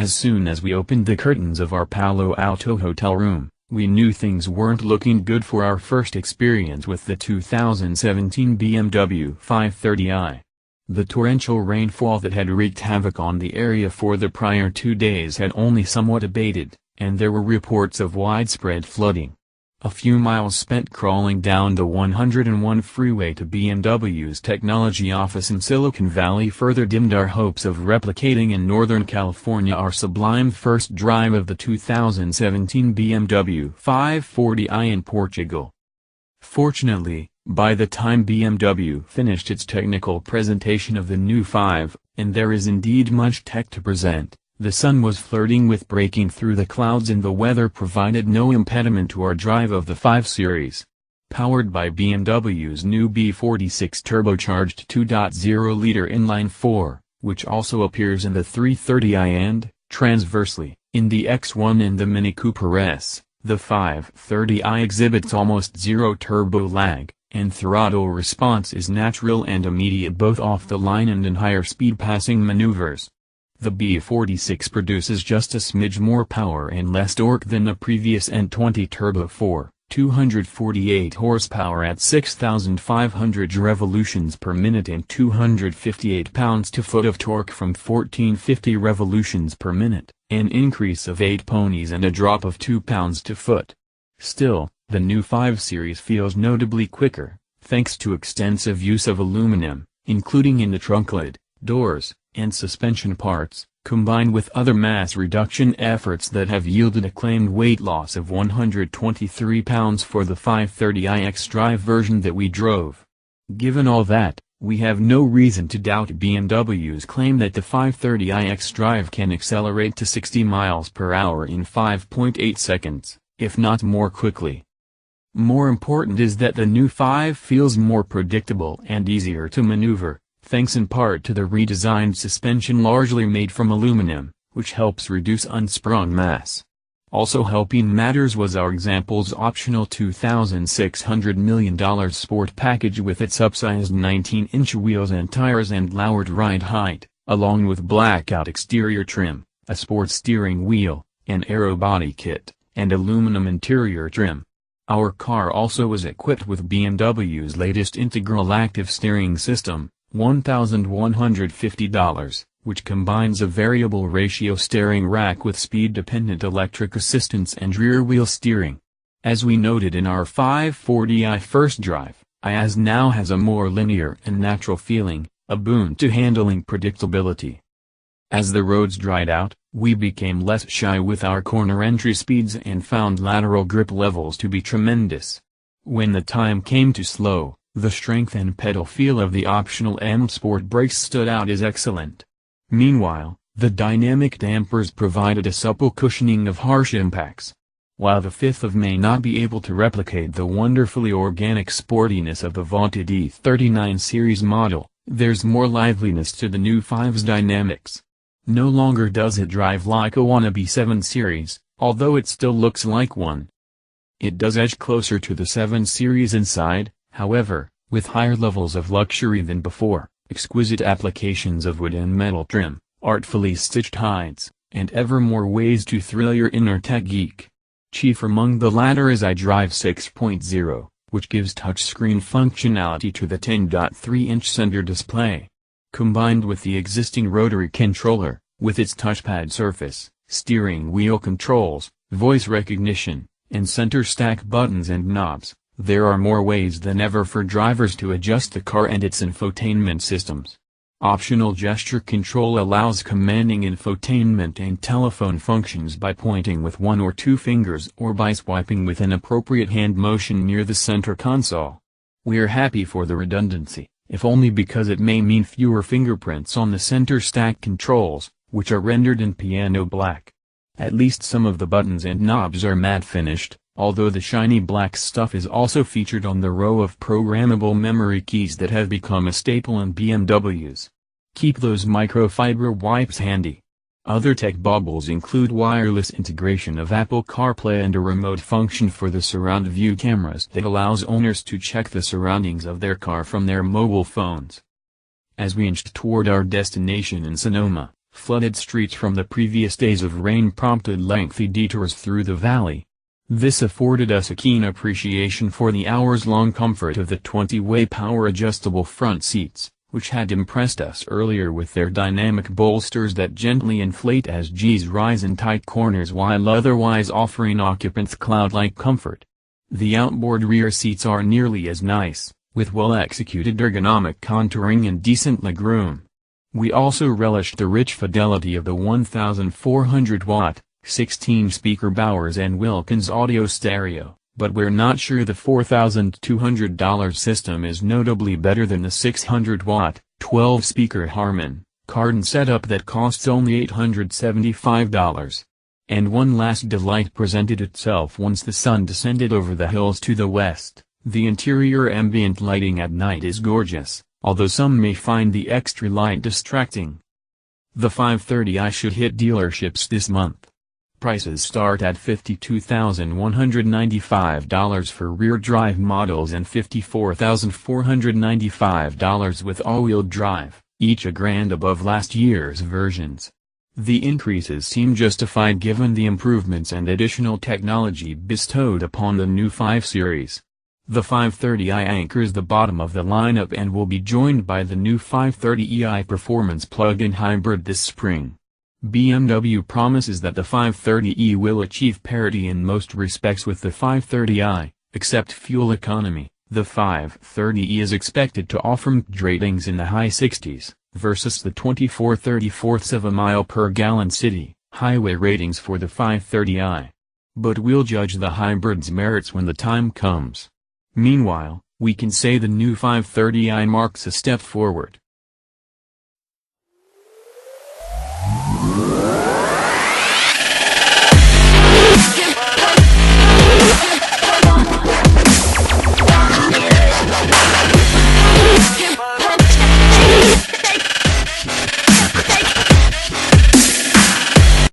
As soon as we opened the curtains of our Palo Alto hotel room, we knew things weren't looking good for our first experience with the 2017 BMW 530i. The torrential rainfall that had wreaked havoc on the area for the prior 2 days had only somewhat abated, and there were reports of widespread flooding. A few miles spent crawling down the 101 freeway to BMW's technology office in Silicon Valley further dimmed our hopes of replicating in Northern California our sublime first drive of the 2017 BMW 540i in Portugal. Fortunately, by the time BMW finished its technical presentation of the new 5, and there is indeed much tech to present, the sun was flirting with breaking through the clouds and the weather provided no impediment to our drive of the 5 Series. Powered by BMW's new B46 turbocharged 2.0-liter inline-4, which also appears in the 330i and, transversely, in the X1 and the Mini Cooper S, the 530i exhibits almost zero turbo lag, and throttle response is natural and immediate both off the line and in higher speed passing maneuvers. The B46 produces just a smidge more power and less torque than the previous N20 Turbo 4, 248 horsepower at 6,500 revolutions per minute and 258 pounds-to-foot of torque from 1450 revolutions per minute, an increase of 8 ponies and a drop of 2 pounds-to-foot. Still, the new 5 Series feels notably quicker, thanks to extensive use of aluminum, including in the trunk lid, doors, and suspension parts, combined with other mass reduction efforts that have yielded a claimed weight loss of 123 pounds for the 530i X-Drive version that we drove. Given all that, we have no reason to doubt BMW's claim that the 530i X-Drive can accelerate to 60 miles per hour in 5.8 seconds, if not more quickly. More important is that the new 5 feels more predictable and easier to maneuver, thanks in part to the redesigned suspension largely made from aluminum, which helps reduce unsprung mass. Also helping matters was our example's optional $2,600 million sport package with its upsized 19-inch wheels and tires and lowered ride height, along with blackout exterior trim, a sports steering wheel, an aero body kit, and aluminum interior trim. Our car also was equipped with BMW's latest integral active steering system, $1,150, which combines a variable ratio steering rack with speed-dependent electric assistance and rear-wheel steering. As we noted in our 540i first drive, IAS now has a more linear and natural feeling, a boon to handling predictability. As the roads dried out, we became less shy with our corner entry speeds and found lateral grip levels to be tremendous. When the time came to slow, the strength and pedal feel of the optional M Sport brakes stood out as excellent. Meanwhile, the dynamic dampers provided a supple cushioning of harsh impacts. While the 5th of may not be able to replicate the wonderfully organic sportiness of the vaunted E39 series model, there's more liveliness to the new 5's dynamics. No longer does it drive like a wannabe 7 Series, although it still looks like one. It does edge closer to the 7 Series inside, however, with higher levels of luxury than before, exquisite applications of wood and metal trim, artfully stitched hides, and ever more ways to thrill your inner tech geek. Chief among the latter is iDrive 6.0, which gives touchscreen functionality to the 10.3-inch center display. Combined with the existing rotary controller, with its touchpad surface, steering wheel controls, voice recognition, and center stack buttons and knobs, there are more ways than ever for drivers to adjust the car and its infotainment systems. Optional gesture control allows commanding infotainment and telephone functions by pointing with 1 or 2 fingers or by swiping with an appropriate hand motion near the center console. We're happy for the redundancy, if only because it may mean fewer fingerprints on the center stack controls, which are rendered in piano black. At least some of the buttons and knobs are matte finished, although the shiny black stuff is also featured on the row of programmable memory keys that have become a staple in BMWs. Keep those microfiber wipes handy. Other tech baubles include wireless integration of Apple CarPlay and a remote function for the surround view cameras that allows owners to check the surroundings of their car from their mobile phones. As we inched toward our destination in Sonoma, Flooded streets from the previous days of rain prompted lengthy detours through the valley. This afforded us a keen appreciation for the hours-long comfort of the 20-way power-adjustable front seats, which had impressed us earlier with their dynamic bolsters that gently inflate as G's rise in tight corners while otherwise offering occupants cloud-like comfort. The outboard rear seats are nearly as nice, with well-executed ergonomic contouring and decent legroom. We also relished the rich fidelity of the 1,400-watt, 16-speaker Bowers & Wilkins audio stereo, but we're not sure the $4,200 system is notably better than the 600-watt, 12-speaker Harman Kardon setup that costs only $875. And one last delight presented itself once the sun descended over the hills to the west. The interior ambient lighting at night is gorgeous, although some may find the extra light distracting. The 530i should hit dealerships this month. Prices start at $52,195 for rear-drive models and $54,495 with all-wheel drive, each a grand above last year's versions. The increases seem justified given the improvements and additional technology bestowed upon the new 5 Series. The 530i anchors the bottom of the lineup and will be joined by the new 530ei Performance plug-in hybrid this spring. BMW promises that the 530e will achieve parity in most respects with the 530i, except fuel economy. The 530e is expected to offer MPG ratings in the high 60s, versus the 24/34 of a mile per gallon city highway ratings for the 530i. But we'll judge the hybrid's merits when the time comes. Meanwhile, we can say the new 530i marks a step forward.